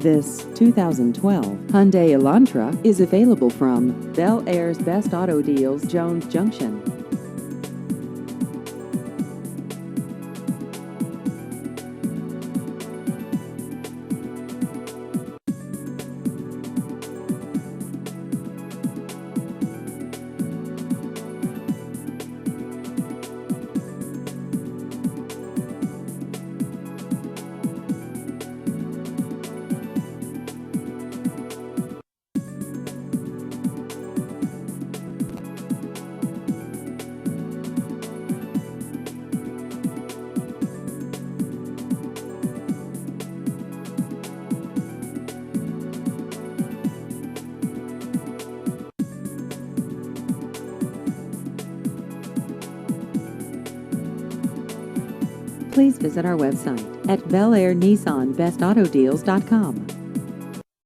This 2012 Hyundai Elantra is available from Bel Air's Best Auto Deals, Jones Junction. Please visit our website at belairnissanbestautodeals.com.